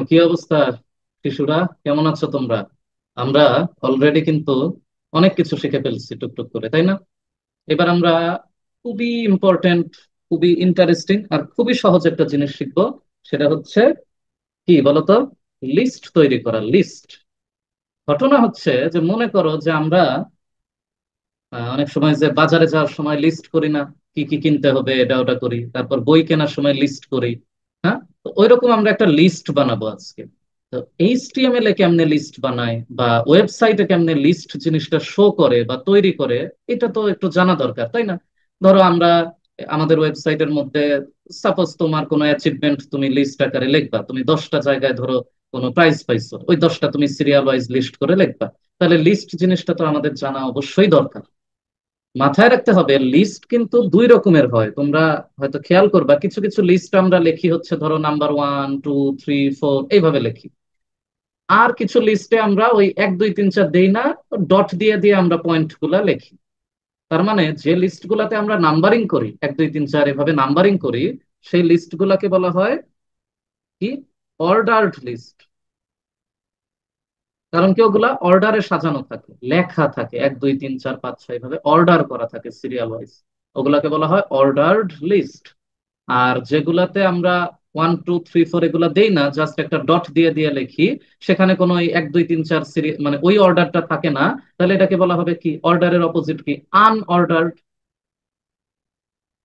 কি অবস্থা শিশুরা? কেমন আছো তোমরা? আমরা অলরেডি কিন্তু অনেক কিছু শিখে ফেলছি টুকটুক করে, তাই না? এবার আমরা খুবই ইম্পর্টেন্ট, খুবই ইন্টারেস্টিং আর খুবই সহজ একটা জিনিস শিখবো। সেটা হচ্ছে কি বলতো? লিস্ট তৈরি করা, লিস্ট। ঘটনা হচ্ছে যে মনে করো যে আমরা অনেক সময় যে বাজারে যাওয়ার সময় লিস্ট করি না, কি কি কিনতে হবে এটা ওটা করি, তারপর বই কেনার সময় লিস্ট করি। হ্যাঁ, তো ওইরকম আমরা একটা লিস্ট বানাবো আজকে। তো এইচটিএমএল এ কেমনে লিস্ট বানায় বা ওয়েবসাইটে কেমনে লিস্ট জিনিসটা শো করে বা তৈরি করে, এটা তো একটু জানা দরকার, তাই না? ধরো আমরা আমাদের ওয়েবসাইটের মধ্যে সাপোজ তোমার কোনো অ্যাচিভমেন্ট তুমি লিস্ট আকারে লিখবা, তুমি 10টা জায়গায় ধরো কোনো প্রাইজ পাইছো, ওই 10টা তুমি সিরিয়াল ওয়াইজ লিস্ট করে লিখবা। তাহলে লিস্ট জিনিসটা তো আমাদের জানা অবশ্যই দরকার। মাথায় রাখতে হবে লিস্ট কিন্তু দুই রকমের হয়, তোমরা হয়তো খেয়াল করবা কিছু কিছু লিস্ট আমরা লিখি হচ্ছে ধরো নাম্বার 1 2 3 4 এইভাবে লিখি। আর কিছু লিস্টে আমরা ওই 1 2 3 4 দেই না, ডট দিয়ে দিয়ে আমরা পয়েন্ট গুলা লিখি। তার মানে যে লিস্ট গুলাতে আমরা নাম্বারিং করি 1 2 3 4 এভাবে নাম্বারিং করি, সেই লিস্ট গুলাকে বলা হয় কি? Ordered list. কারণ কি ওগুলা অর্ডারে সাজানো থাকে, লেখা থাকে 1 2 3 4 5 6 এভাবে অর্ডার করা থাকে সিরিয়াল ওয়াইজ। ওগুলাকে বলা হয় অর্ডার্ড লিস্ট। আর যেগুলাতে আমরা 1 2 3 4 এগুলা দেই না, জাস্ট একটা ডট দিয়ে দিয়ে লিখি, সেখানে কোনো ওই 1 2 3 4 মানে ওই অর্ডারটা থাকে না, তাহলে এটাকে বলা হবে কি? অর্ডারের অপোজিট কি? Unordered.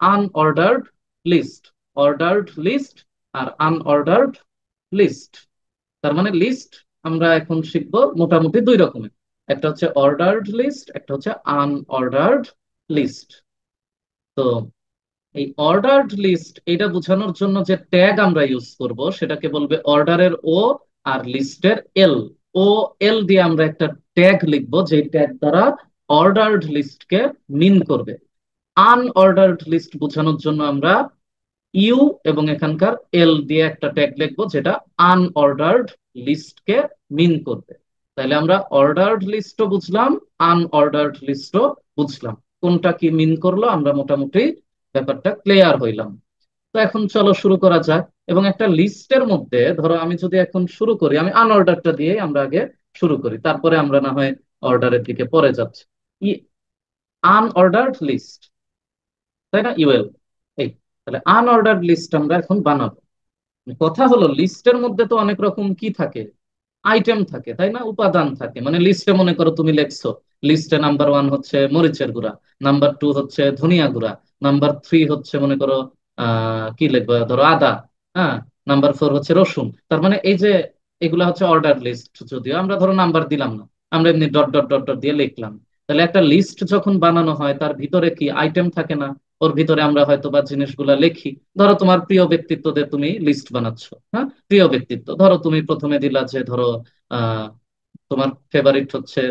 Unordered list. Ordered list আর আনঅর্ডার্ড লিস্ট। তার মানে লিস্ট আমরা এখন শিখবো মোটামুটি দুই রকমের। একটা হচ্ছে অর্ডার্ড লিস্ট, একটা হচ্ছে আনঅর্ডার্ড লিস্ট। তো এই অর্ডার্ড লিস্ট এটা বোঝানোর জন্য যে ট্যাগ আমরা ইউজ করব সেটাকে বলবে অর্ডারের ও আর লিস্টের এল। ও এল দিয়ে আমরা একটা ট্যাগ লিখবো, যে ট্যাগ দ্বারা অর্ডার্ড লিস্টকে মিন করবে। আনঅর্ডার্ড লিস্ট বোঝানোর জন্য আমরা ইউ এবং এখানকার এল দিয়ে একটা ট্যাগ লিখবো, যেটা আনঅর্ডার্ড লিস্টকে মিন করবে। তাহলে আমরা অর্ডার্ড লিস্টও বুঝলাম, আনঅর্ডার্ড লিস্টও বুঝলাম। কোনটা কি মিন করলো আমরা মোটামুটি ব্যাপারটা ক্লিয়ার হইলাম। তো এখন চলো শুরু করা যাক। এবং একটা লিস্টের মধ্যে ধরো আমি যদি এখন শুরু করি, আমি আনঅর্ডারটা দিয়ে আমরা আগে শুরু করি, তারপরে আমরা না হয় অর্ডারের দিকে পরে যাচ্ছি। আনঅর্ডার্ড লিস্ট, তাই না? ইউএল। এই, তাহলে আনঅর্ডার্ড লিস্ট আমরা এখন বানাবো। কথা হলো লিস্টের মধ্যে তো অনেক রকম কি থাকে, আইটেম থাকে, তাই না? উপাদান থাকে। মানে লিস্টে মনে করো তুমি লেখছো, লিস্টে নাম্বার 1 হচ্ছে মরিচের গুঁড়া, নাম্বার 2 হচ্ছে ধনিয়া গুঁড়া, নাম্বার 3 হচ্ছে মনে করো কি লিখবো, ধরো আদা। হ্যাঁ, নাম্বার 4 হচ্ছে রসুন। তার মানে এই যে এগুলা হচ্ছে অর্ডার লিস্ট, যদিও আমরা ধরো নাম্বার দিলাম না, আমরা এমনি ডট ডট ডট ডট দিয়ে লিখলাম। তাহলে একটা লিস্ট যখন বানানো হয় তার ভিতরে কি আইটেম থাকে না? ওর ভিতরে আমরা হয়তো বা জিনিসগুলা লিখি। ধরো তোমার প্রিয় ব্যক্তিত্বদের তুমি লিস্ট বানাচ্ছ। হ্যাঁ, প্রিয় ব্যক্তিত্ব ধরো তুমি প্রথমে দিলা যে ধরো আহ তোমার ফেভারিট হচ্ছে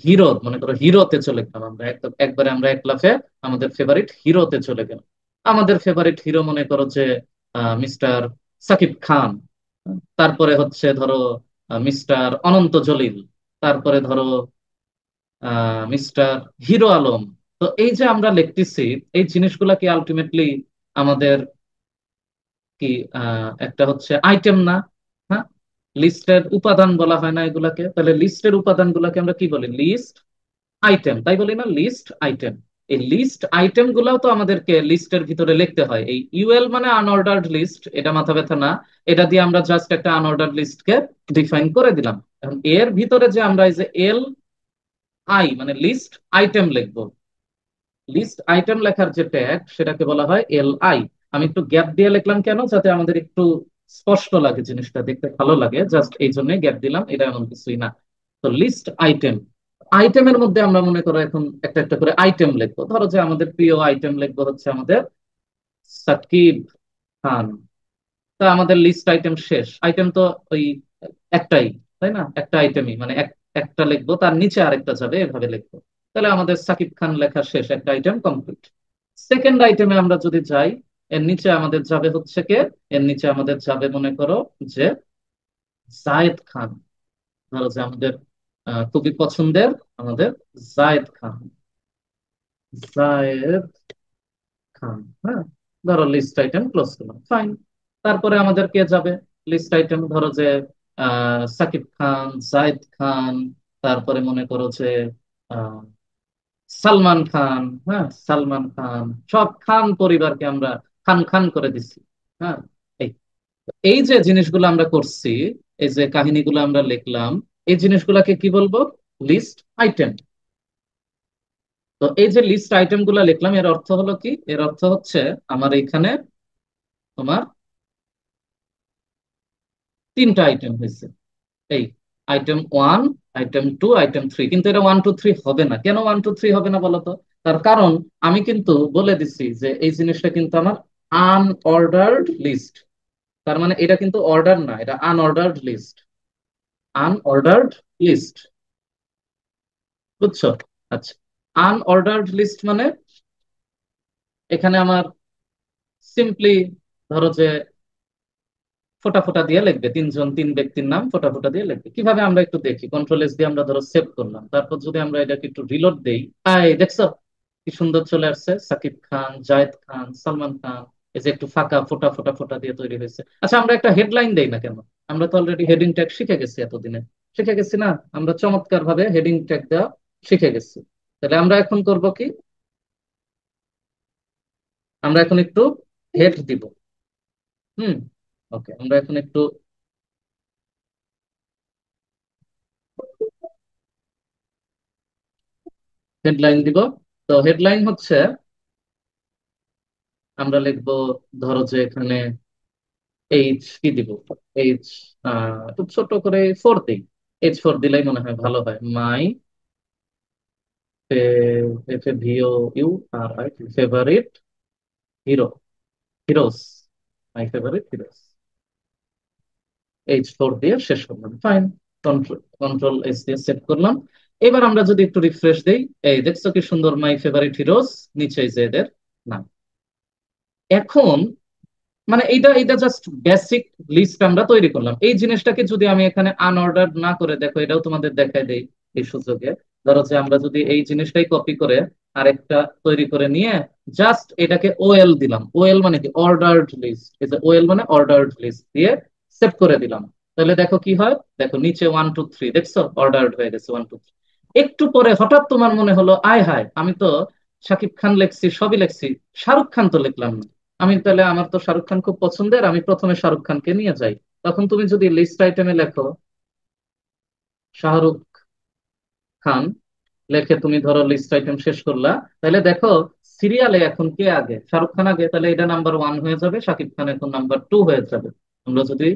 হিরো, মনে করো হিরোতে চলে গেলাম আমরা, একবারে আমরা এক লাফে আমাদের ফেভারিট হিরোতে চলে গেলাম। আমাদের ফেভারিট হিরো মনে করো যে মিস্টার সাকিব খান। তারপরে হচ্ছে ধরো মিস্টার অনন্ত জলিল। তারপরে ধরো মিস্টার হিরো আলম। তো এই যে আমরা লিখতেছি, এই জিনিসগুলা কি আলটিমেটলি আমাদের কি একটা হচ্ছে আইটেম না? হ্যাঁ, লিস্টের উপাদান বলা হয় না এগুলাকে? তাহলে লিস্টের উপাদান গুলাকে আমরা কি বলি? লিস্ট আইটেম, তাই বলি না? List item. এই লিস্ট আইটেম গুলাও তো আমাদেরকে লিস্টের ভিতরে লিখতে হয়। এই ইউএল মানে আনঅর্ডার্ড লিস্ট, এটা মাথা ব্যথা না। এটা দিয়ে আমরা জাস্ট একটা আনঅর্ডার্ড লিস্টকে ডিফাইন করে দিলাম। এখন এর ভিতরে যে আমরা এই যে এল আই মানে লিস্ট আইটেম লিখবো, লিস্ট আইটেম লেখার যে ট্যাগ সেটাকে বলা হয় এল আই। আমি একটু গ্যাপ দিয়ে লিখলাম কেন? যাতে আমাদের একটু স্পষ্ট লাগে, জিনিসটা দেখতে ভালো লাগে, জাস্ট এই জন্যই গ্যাপ দিলাম, এটা এমন কিছুই না। তো লিস্ট আইটেম, আইটেমের মধ্যে আমরা মনে করো এখন একটা একটা করে আইটেম লিখবো। ধরো যে আমাদের প্রিয় আইটেম লিখবো হচ্ছে আমাদের সাকিব খান। তা আমাদের লিস্ট আইটেম শেষ। আইটেম তো ওই একটাই, তাই না? একটা আইটেমই মানে একটা লিখবো, তার নিচে আরেকটা যাবে, এভাবে লিখবো। তাহলে আমাদের সাকিব খান লেখা শেষ, একটা আইটেম কমপ্লিট। সেকেন্ড আইটেমে আমরা যদি যাই, এর নিচে আমাদের যাবে হচ্ছে কে? এর নিচে আমাদের যাবে মনে করো যে জায়েদ খান। ধরো যে আমাদের খুবই পছন্দের আমাদের জায়েদ খান। জায়েদ খান। হ্যাঁ, ধরো লিস্ট আইটেম ক্লোজ করলাম, ফাইন। তারপরে আমাদের কে যাবে? লিস্ট আইটেম ধরো যে সাকিব খান, জাহিদ খান, তারপরে মনে করো যে আহ, সালমান খান। হ্যাঁ, সালমান খান, সব খান পরিবারকে আমরা খান খান করে দিচ্ছি। হ্যাঁ, এই এই যে জিনিসগুলো আমরা করছি, এই যে কাহিনীগুলো আমরা লিখলাম, এই জিনিসগুলোকে কি বলবো? List item. তো এই যে লিস্ট আইটেম গুলা লিখলাম, এর অর্থ হলো কি? এর অর্থ হচ্ছে আমার এখানে তোমার তিনটা আইটেম হয়েছে। এই item one, item two, item three. কিন্তু এটা ওয়ান টু থ্রি হবে না। কেন ওয়ান টু থ্রি হবে না বলো তো? তার কারণ আমি কিন্তু বলে দিছি যে এই জিনিসটা কিন্তু আমার আনঅর্ডার্ড লিস্ট। তার মানে এটা কিন্তু অর্ডার না, এটা আনঅর্ডার্ড লিস্ট। আনঅর্ডার্ড লিস্ট, বুঝছো? আচ্ছা, আনঅর্ডার্ড লিস্ট মানে এখানে আমার সিম্পলি ধরো যে ফোটা ফোটা দিয়ে লিখবে, তিনজন তিন ব্যক্তির নাম ফোটা ফোটা দিয়ে লিখবে। কিভাবে আমরা একটু দেখি। কন্ট্রোল এস দিয়ে আমরা ধরো সেভ করলাম, তারপর যদি আমরা এটাকে একটু রিলোড দেই, দেখছো কি সুন্দর চলে আসছে? সাকিব খান, জায়েদ খান, সালমান খান। এই যে একটু ফাঁকা ফোটা ফোটা ফোটা দিয়ে তৈরি হয়েছে। আচ্ছা, আমরা একটা হেডলাইন দেই না কেন? আমরা তো অলরেডি হেডিং ট্যাগ শিখে গেছি এতদিনে। শিখে গেছি না? আমরা চমৎকার ভাবে হেডিং ট্যাগ দেওয়া শিখে গেছি। তাহলে আমরা এখন করব কি? আমরা এখন একটু হেড দিব। হুম, ওকে, আমরা এখন একটু হেডলাইন দিব। তো হেডলাইন হচ্ছে আমরা লিখবো, ধরো যে এখানে এইচ কি দিব? এইচ একটু ছোট করে ফোর দিই। এইচ ফোর দিলেই মনে হয় ভালো হয়। My F A V O U R I, favourite hero, heroes, my favourite heroes. H four দিয়ে শেষ করলাম, ফাইন। কন্ট্রোল এস দিয়ে সেভ করলাম। এবার আমরা যদি একটু রিফ্রেশ দেই, এই দেখছো কি সুন্দর মাই ফেভারিট হিরোস, নিচে এই যে এদের নাম। এখন মানে এইটা এইটা জাস্ট বেসিক লিস্ট আমরা তৈরি করলাম। এই জিনিসটাকে যদি আমি এখানে আনঅর্ডার না করে, দেখো এটাও তোমাদের দেখাই দেই এই সুযোগে। ধরো যে আমরা যদি এই জিনিসটাই কপি করে আরেকটা তৈরি করে নিয়ে জাস্ট এটাকে ওএল দিলাম। ওএল মানে কি? Ordered list. এই যে ওএল মানে অর্ডার্ড লিস্ট দিয়ে সেভ করে দিলাম। তাহলে দেখো কি হয়। দেখো নিচে ওয়ান টু থ্রি, দেখছো অর্ডার্ড হয়ে গেছে ওয়ান টু থ্রি। একটু পরে হঠাৎ তোমার মনে হলো, আয় হায়, আমি তো শাকিব খান লিখছি, সবই লিখছি, শাহরুখ খান তো লিখলাম না। আমি তাহলে, আমার তো শাহরুখ খান খুব পছন্দের, আমি প্রথমে শাহরুখ খানকে নিয়ে যাই। তখন তুমি যদি লিস্ট আইটেমে লেখো শাহরুখ খান, লেখে তুমি ধরো লিস্ট আইটেম শেষ করলা, তাহলে দেখো সিরিয়ালে এখন কে আগে? শাহরুখ খান আগে, তাহলে এটা নাম্বার ওয়ান হয়ে যাবে, শাকিব খান এখন নাম্বার টু হয়ে যাবে। আমরা যদি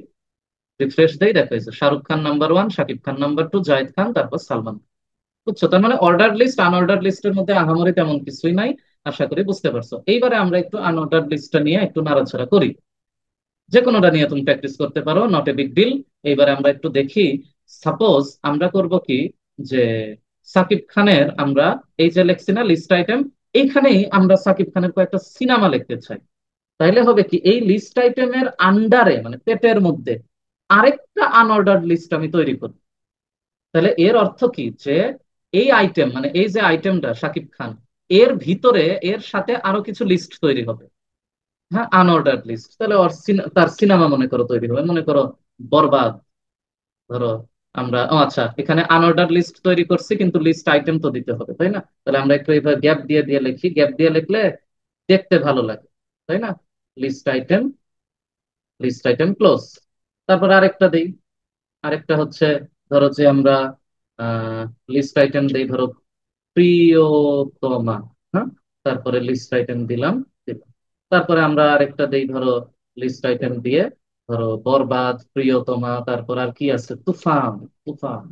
রিফ্রেশ দেই, দেখো এই যে Shahrukh Khan number one, Shakib Khan number two, Zahid খান, তারপর সালমান খান। বুঝছো? তার মানে অর্ডার লিস্ট আনঅর্ডার লিস্টের মধ্যে আহামরি তেমন কিছুই নাই। আশা করি বুঝতে পারছো। এইবারে আমরা একটু আনঅর্ডার লিস্টটা নিয়ে একটু নাড়াচাড়া করি। যে কোনোটা নিয়ে তুমি প্র্যাকটিস করতে পারো, নট এ বিগ ডিল। এইবারে আমরা একটু দেখি। সাপোজ আমরা করব কি, যে সাকিব খানের আমরা এই যে লেখছি না লিস্ট আইটেম, এইখানেই আমরা সাকিব খানের কয়েকটা সিনেমা লিখতে চাই। তাইলে হবে কি, এই লিস্ট আইটেমের আন্ডারে মানে পেটের মধ্যে আরেকটা আনঅর্ডার্ড লিস্ট আমি তৈরি করি। তাহলে এর অর্থ কি, যে এই আইটেম মানে এই যে আইটেমটা সাকিব খান, এর ভিতরে এর সাথে আরো কিছু লিস্ট তৈরি হবে। হ্যাঁ, আনঅর্ডার্ড লিস্ট। তাহলে তার সিনেমা মনে করো তৈরি হবে, মনে করো বরবাদ। ধরো আমরা, ও আচ্ছা, এখানে আনঅর্ডার লিস্ট তৈরি করছি কিন্তু লিস্ট আইটেম তো দিতে হবে, তাই না? তাহলে আমরা একটু এবার গ্যাপ দিয়ে দিয়ে লিখি। গ্যাপ দিয়ে লিখলে দেখতে ভালো লাগে, তাই না? List item, list item close. তারপর আরেকটা দেই। আরেকটা হচ্ছে, ধরো যে আমরা লিস্ট আইটেম দেই ধরো প্রিয়তমা। হ্যাঁ, তারপরে লিস্ট আইটেম দিলাম, দিলাম। তারপরে আমরা আরেকটা দেই ধরো লিস্ট আইটেম দিয়ে, ধরো বরবাদ, প্রিয়তমা, তারপর আর কি আছে, তুফান, তুফান।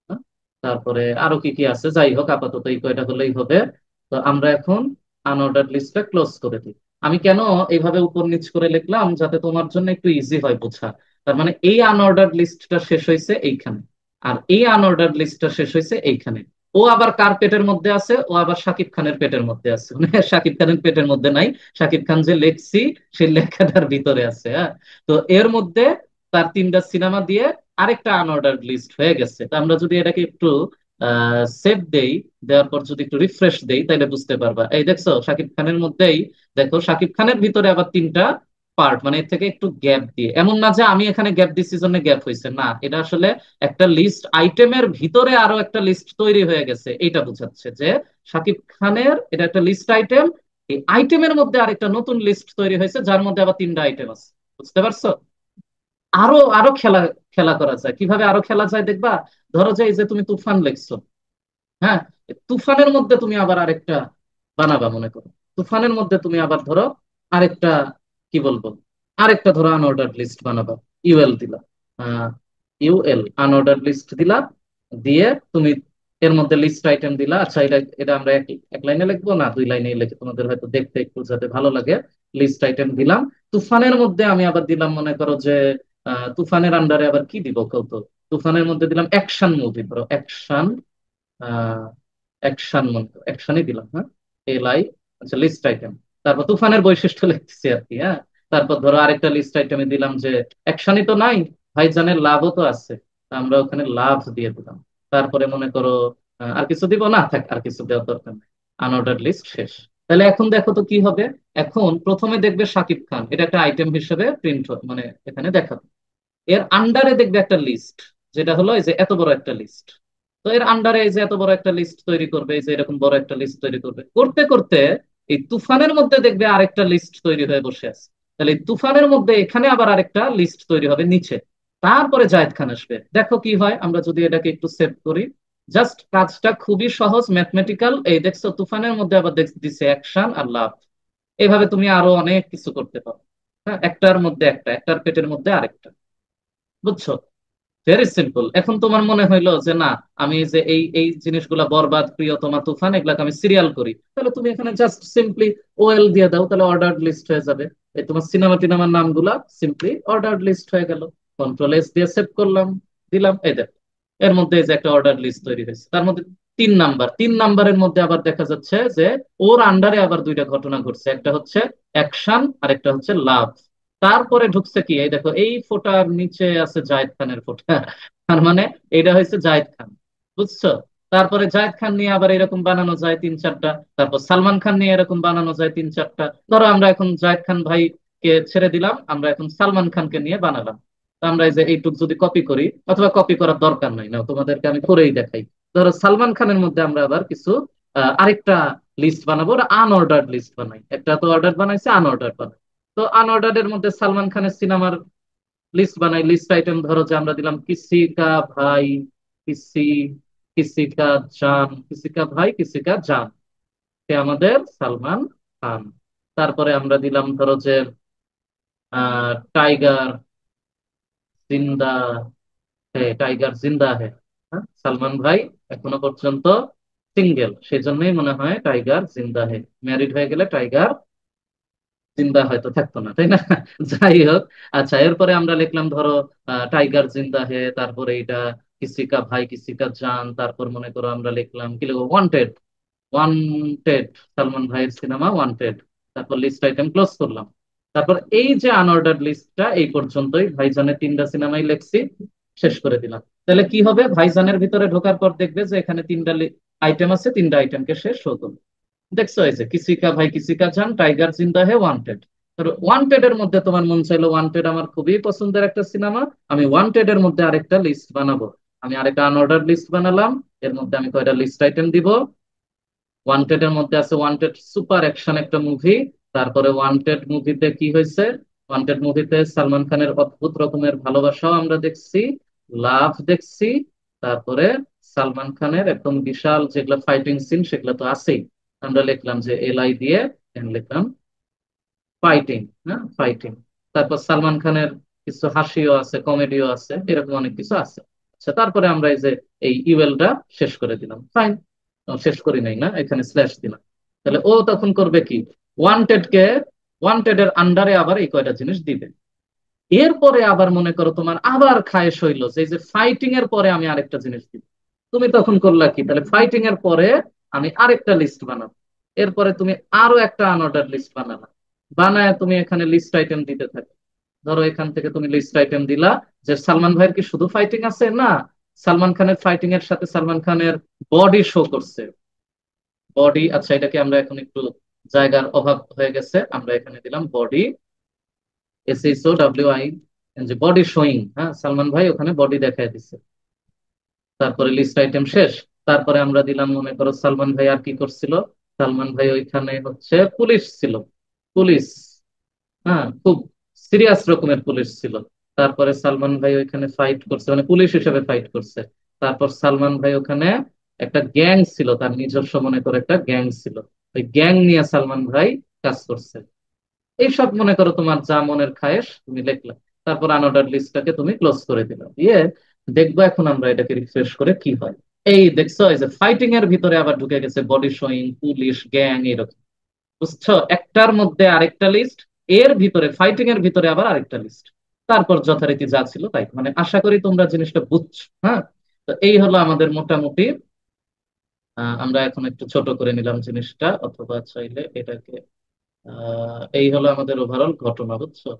হ্যাঁ? তারপরে আরো কি কি আছে, যাই হোক আপাতত এই কয়টা হলেই হবে। তো আমরা এখন আনঅর্ডার লিস্টটা ক্লোজ করে দিই। আমি কেন এইভাবে উপর নিচ করে লিখলাম, যাতে তোমার জন্য একটু ইজি হয় বোঝা। তার মানে এই আনঅর্ডার লিস্টটা শেষ হয়েছে এইখানে, আর এই আনঅর্ডার লিস্টটা শেষ হয়েছে এইখানে। ও আবার কার পেটের মধ্যে আছে? ও আবার শাকিব খানের পেটের মধ্যে আছে। মানে শাকিব খানের পেটের মধ্যে নাই, শাকিব খান যে লেখছি সেই লেখাটার ভিতরে আছে। হ্যাঁ, তো এর মধ্যে তার তিনটা সিনেমা দিয়ে আরেকটা আনঅর্ডার লিস্ট হয়ে গেছে। তো আমরা যদি এটাকে একটু সেভ দেই, দেওয়ার পর যদি একটু রিফ্রেশ দেই, তাহলে বুঝতে পারবা। এই দেখছো শাকিব খানের মধ্যেই, দেখো শাকিব খানের ভিতরে আবার তিনটা পার্ট, মানে এর থেকে একটু গ্যাপ দিয়ে, এমন না যে আমি এখানে গ্যাপ দিচ্ছি জন্য গ্যাপ হয়েছে, না, এটা আসলে একটা লিস্ট আইটেমের ভিতরে আরো একটা লিস্ট তৈরি হয়ে গেছে, এটা বোঝাচ্ছে যে শাকিব খানের এটা একটা লিস্ট আইটেম, এই আইটেমের মধ্যে আরেকটা নতুন লিস্ট তৈরি হয়েছে যার মধ্যে আবার তিনটা আইটেম আছে। বুঝতে পারছো? আরো আরো খেলা খেলা করা যায়, কিভাবে আরো খেলা যায় দেখবা। ধরো যে এই যে তুমি তুফান লিখছো, হ্যাঁ, তুফানের মধ্যে তুমি আবার আরেকটা বানাবা, মনে করো তুফানের মধ্যে তুমি আবার ধরো আরেকটা, কি বলবো, আরেকটা ধরো আনঅর্ডার লিস্ট বানাবা, ইউএল দিলা, ইউএল আনঅর্ডার লিস্ট দিলা, দিয়ে তুমি এর মধ্যে লিস্ট আইটেম দিলা। আচ্ছা, এটা এটা আমরা এক এক লাইনে লিখবো না, দুই লাইনে লিখে তোমাদের হয়তো দেখতে একটু যাতে ভালো লাগে। লিস্ট আইটেম দিলাম, তুফানের মধ্যে আমি আবার দিলাম, মনে করো যে তুফানের আন্ডারে আবার কি দিব কত, তুফানের মধ্যে দিলাম অ্যাকশন মুভি, ধরো অ্যাকশন, অ্যাকশন মনে অ্যাকশনই দিলাম, হ্যাঁ, এল আই, আচ্ছা লিস্ট আইটেম। তারপর তুফানের বৈশিষ্ট্য লিখতেছি আর কি, হ্যাঁ। তারপর ধরো আরেকটা লিস্ট আইটেমে দিলাম যে অ্যাকশনই তো নাই, ভাইজানের লাভও তো আছে, তা আমরা ওখানে লাভ দিয়ে দিলাম। তারপরে মনে করো আর কিছু দিব না, থাক আর কিছু দেওয়ার দরকার নেই, আনঅর্ডার লিস্ট শেষ। তাহলে এখন দেখো তো কি হবে। এখন প্রথমে দেখবে শাকিব খান, এটা একটা আইটেম হিসেবে প্রিন্ট, মানে এখানে দেখাবে। এর আন্ডারে দেখবে একটা লিস্ট, যেটা হলো এই যে এত বড় একটা লিস্ট। তো এর আন্ডারে এই যে এত বড় একটা লিস্ট তৈরি করবে, এই যে এরকম বড় একটা লিস্ট তৈরি করবে, করতে করতে এই তুফানের মধ্যে দেখবে আরেকটা লিস্ট তৈরি হয়ে বসে আছে। তাহলে এই তুফানের মধ্যে এখানে আবার আরেকটা লিস্ট তৈরি হবে নিচে। তারপরে জায়েদ খান আসবে, দেখো কি হয় আমরা যদি এটাকে একটু সেভ করি। জাস্ট কাজটা খুবই সহজ, ম্যাথমেটিক্যাল। এই দেখছো তুফানের মধ্যে আবার দিছে অ্যাকশন আর লাভ। এইভাবে তুমি আরো অনেক কিছু করতে পারো। হ্যাঁ, একটার মধ্যে একটা, একটার পেটের মধ্যে আরেকটা। বুঝছো? Very simple. এখন তোমার মনে হইলো যে না, আমি যে এই এই জিনিসগুলা বরবাদ, প্রিয়তমা, তুফান, এগুলাকে আমি সিরিয়াল করি, তাহলে তুমি এখানে জাস্ট সিম্পলি ওএল দিয়ে দাও, তাহলে অর্ডার্ড লিস্ট হয়ে যাবে। এই তোমার সিনেমা টিনেমার নামগুলা সিম্পলি অর্ডার্ড লিস্ট হয়ে গেল। কন্ট্রোল এস দিয়ে সেভ করলাম, দিলাম, এই দেখো এর মধ্যে এই যে একটা অর্ডার লিস্ট তৈরি হয়েছে। তার মধ্যে 3 নাম্বার, 3 নাম্বারের মধ্যে আবার দেখা যাচ্ছে যে ওর আন্ডারে আবার দুইটা ঘটনা ঘটছে, একটা হচ্ছে অ্যাকশন আর একটা হচ্ছে লাভ। তারপরে ঢুকছে কি, এই দেখো এই ফোটার নিচে আছে জায়েদ খানের ফোটা, তার মানে এটা হচ্ছে জায়েদ খান। বুঝছো? তারপরে জায়েদ খান নিয়ে আবার এরকম বানানো যায় 3-4টা, তারপর সালমান খান নিয়ে এরকম বানানো যায় 3-4টা। ধরো আমরা এখন জায়েদ খান ভাই কে ছেড়ে দিলাম, আমরা এখন সালমান খানকে নিয়ে বানালাম। তো আমরা এই যে এইটুক যদি কপি করি, অথবা কপি করার দরকার নাই, না তোমাদেরকে আমি করেই দেখাই। ধরো সালমান খানের মধ্যে আমরা আবার কিছু আরেকটা লিস্ট বানাবো, আনঅর্ডার্ড লিস্ট বানাই, একটা তো অর্ডার বানাইছে, আনঅর্ডার বানাই। তো আনঅর্ডারের মধ্যে সালমান খানের সিনেমার লিস্ট বানাই। লিস্ট আইটেম ধরো যে আমরা দিলাম কিসি কা ভাই, কিসি, কিসি কা জান, কিসি কা ভাই, কিসি কা জান, সে আমাদের সালমান খান। তারপরে আমরা দিলাম ধরো যে টাইগার জিন্দা হে, টাইগার জিন্দা হে, হ্যাঁ, সালমান ভাই এখনো পর্যন্ত সিঙ্গেল, সেজন্যই মনে হয় টাইগার জিন্দা হে। ম্যারিড হয়ে গেলে টাইগার জিন্দা হয়তো থাকতো না, তাই না? যাই হোক। আচ্ছা, এরপরে আমরা লিখলাম ধরো টাইগার জিন্দা হে, তারপরে এটা কিসি কা ভাই কিসি কা জান, তারপর মনে করো আমরা লিখলাম কি লিখবো, ওয়ান্টেড, ওয়ান্টেড, সালমান ভাইয়ের সিনেমা ওয়ান্টেড। তারপর লিস্ট আইটেম ক্লোজ করলাম। তারপর এই যে আনঅর্ডার লিস্টটা এই পর্যন্তই, ভাইজানের 3টা সিনেমাই লিখছি, শেষ করে দিলাম। তাহলে কি হবে, ভাইজানের ভিতরে ঢোকার পর দেখবে যে এখানে 3টা আইটেম আছে, 3টা আইটেমকে শেষ শো করবে। দেখছো এই যে কিসি কা ভাই কিসি কা জান, টাইগার জিন্দা হে, ওয়ান্টেড। ওয়ান্টেড এর মধ্যে তোমার মন চাইলো, ওয়ান্টেড আমার খুবই পছন্দের একটা সিনেমা, আমি ওয়ান্টেড এর মধ্যে আরেকটা লিস্ট বানাবো। আমি আরেকটা আনঅর্ডার লিস্ট বানালাম। এর মধ্যে আমি কয়টা লিস্ট আইটেম দিব। ওয়ান্টেড এর মধ্যে আছে ওয়ান্টেড সুপার অ্যাকশন একটা মুভি। তারপরে ওয়ান্টেড মুভিতে কি হয়েছে, ওয়ান্টেড মুভিতে সালমান খানের অদ্ভুত রকমের ভালোবাসাও আমরা দেখছি, লাভ দেখছি। তারপরে সালমান খানের একদম বিশাল যেগুলো ফাইটিং সিন সেগুলো তো আছেই। আমরা লিখলাম যে এল আই দিয়ে, লিখলাম ফাইটিং, হ্যাঁ ফাইটিং। তারপর সালমান খানের কিছু হাসিও আছে, কমেডিও আছে, এরকম অনেক কিছু আছে। আচ্ছা, তারপরে আমরা এই যে এই ইউএলটা শেষ করে দিলাম, ফাইন। শেষ করি নাই, না, এখানে স্ল্যাশ দিলাম। তাহলে ও তখন করবে কি, ওয়ান্টেড কে, ওয়ান্টেড এর আন্ডারে আবার এই কয়টা জিনিস দিবে। এরপরে আবার মনে করো তোমার আবার খায়েশ হইলো যে এই যে ফাইটিং এর পরে আমি আরেকটা জিনিস দিব। তুমি তখন করলা কি, তাহলে ফাইটিং এর পরে আমি আরেকটা লিস্ট বানাবো। এরপরে তুমি আরো একটা আনঅর্ডার লিস্ট বানালা, বানায় তুমি এখানে লিস্ট আইটেম দিতে থাকো। ধরো এখান থেকে তুমি লিস্ট আইটেম দিলা যে সালমান ভাইয়ের কি শুধু ফাইটিং আছে, না, সালমান খানের ফাইটিং এর সাথে সালমান খানের বডি শো করছে, বডি। আচ্ছা, এটাকে আমরা এখন একটু জায়গার অভাব হয়ে গেছে, আমরা এখানে দিলাম বডি, SHOWI, যে বডি শোয়িং, হ্যাঁ সালমান ভাই ওখানে বডি দেখায় দিচ্ছে। তারপরে লিস্ট আইটেম শেষ। তারপরে আমরা দিলাম, মনে করো সালমান ভাই আর কি করছিল। সালমান ভাই ওইখানে হচ্ছে পুলিশ ছিল, পুলিশ, হ্যাঁ খুব সিরিয়াস রকমের পুলিশ ছিল। তারপরে সালমান ভাই ওইখানে ফাইট করছে, মানে পুলিশ হিসেবে ফাইট করছে। তারপর সালমান ভাই ওখানে একটা গ্যাং ছিল, তার নিজস্ব মনে করে একটা গ্যাং ছিল, ওই গ্যাং নিয়ে সালমান ভাই কাজ করছে। এইসব মনে করো তোমার যা মনের খায়েশ তুমি লিখলা। তারপর আনঅর্ডার লিস্টটাকে তুমি ক্লোজ করে দিলা দিয়ে দেখবো এখন আমরা এটাকে রিফ্রেশ করে কি হয়। এই দেখছো, এই যে ফাইটিং এর ভিতরে আবার ঢুকে গেছে বডি শোয়িং, পুলিশ, গ্যাং, এরকম। বুঝছো, একটার মধ্যে আরেকটা লিস্ট, এর ভিতরে ফাইটিং এর ভিতরে আবার আরেকটা লিস্ট। তারপর যথারীতি যা ছিল তাই, মানে আশা করি তোমরা জিনিসটা বুঝছো। হ্যাঁ, তো এই হলো আমাদের মোটামুটি। আমরা এখন একটু ছোট করে নিলাম জিনিসটা, অথবা চাইলে এটাকে এই হলো আমাদের ওভারঅল ঘটনা, বুঝছো।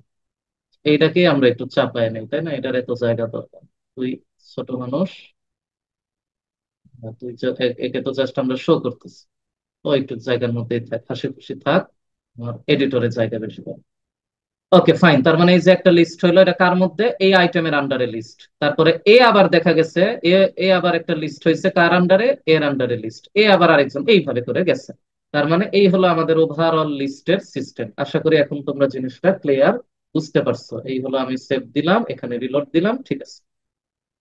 এইটাকে আমরা একটু চাপায় নেই, তাই না? এটার এত জায়গা দরকার। তুই ছোট মানুষ, তুই একে তো জাস্ট আমরা শো করতেছি। ও একটু জায়গার মধ্যেই থাক, হাসি খুশি থাক। আমার এডিটরের জায়গা বেশি পাবে। ওকে ফাইন, তার মানে এই যে একটা লিস্ট হইলো, এটা কার মধ্যে? এই আইটেমের আন্ডারে লিস্ট। তারপরে এ আবার দেখা গেছে, এ এ আবার একটা লিস্ট হয়েছে কার আন্ডারে? এর আন্ডারে লিস্ট। এ আবার আরেকজন, এইভাবে করে গেছে। তার মানে এই হলো আমাদের ওভারঅল লিস্টের সিস্টেম। আশা করি এখন তোমরা জিনিসটা ক্লিয়ার বুঝতে পারছো। এই হলো, আমি সেভ দিলাম, এখানে রিলোড দিলাম, ঠিক আছে।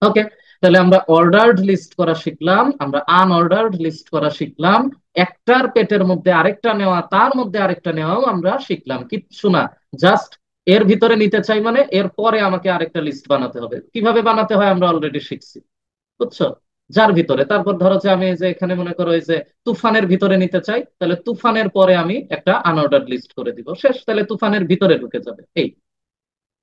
ওকে, তাহলে আমরা অর্ডার্ড লিস্ট করা শিখলাম, আমরা আনঅর্ডার্ড লিস্ট করা শিখলাম, একটার পেটের মধ্যে আরেকটা নেওয়া, তার মধ্যে আরেকটা নেওয়াও আমরা শিখলাম। কিচ্ছু না, জাস্ট এর ভিতরে নিতে চাই মানে এর পরে আমাকে আরেকটা লিস্ট বানাতে হবে। কিভাবে বানাতে হয় আমরা অলরেডি শিখছি, বুঝছো। যার ভিতরে, তারপর ধরো যে আমি এই যে এখানে মনে করো এই যে তুফানের ভিতরে নিতে চাই, তাহলে তুফানের পরে আমি একটা আনঅর্ডার্ড লিস্ট করে দিব, শেষ। তাহলে তুফানের ভিতরে ঢুকে যাবে। এই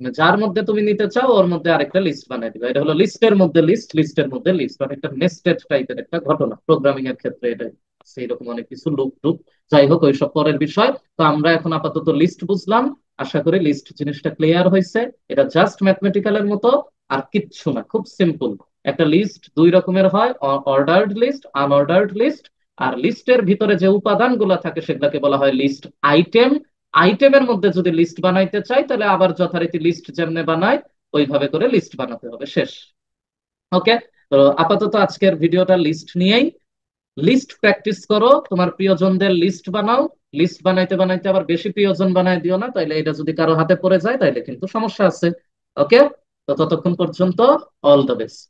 মানে যার মধ্যে তুমি নিতে চাও ওর মধ্যে আরেকটা লিস্ট বানিয়ে দিবে। এটা হলো লিস্টের মধ্যে লিস্ট, লিস্টের মধ্যে লিস্ট, মানে একটা নেস্টেড টাইপের একটা ঘটনা। প্রোগ্রামিং এর ক্ষেত্রে এটা সেই রকম অনেক কিছু লুপ টুপ, যাই হোক ওইসব পরের বিষয়। তো আমরা এখন আপাতত লিস্ট বুঝলাম। আশা করি লিস্ট জিনিসটা ক্লিয়ার হয়েছে। এটা জাস্ট ম্যাথমেটিক্যালের মতো, আর কিচ্ছু না, খুব সিম্পল। একটা লিস্ট দুই রকমের হয়, অর্ডার্ড লিস্ট, আনঅর্ডার্ড লিস্ট। আর লিস্টের ভিতরে যে উপাদানগুলো থাকে সেগুলোকে বলা হয় লিস্ট আইটেম। আইটেমের মধ্যে যদি লিস্ট বানাইতে চাই তাহলে আবার যথারীতি লিস্ট যেমনে বানায় ওইভাবে করে লিস্ট বানাতে হবে, শেষ। ওকে, তো আপাতত আজকের ভিডিওটা লিস্ট নিয়েই। লিস্ট প্র্যাকটিস করো, তোমার প্রিয়জনদের লিস্ট বানাও। লিস্ট বানাইতে বানাইতে আবার বেশি প্রিয়জন বানাই দিও না, তাইলে এটা যদি কারো হাতে পড়ে যায় তাইলে কিন্তু সমস্যা আছে। ওকে, তো ততক্ষণ পর্যন্ত অল দ্য বেস্ট।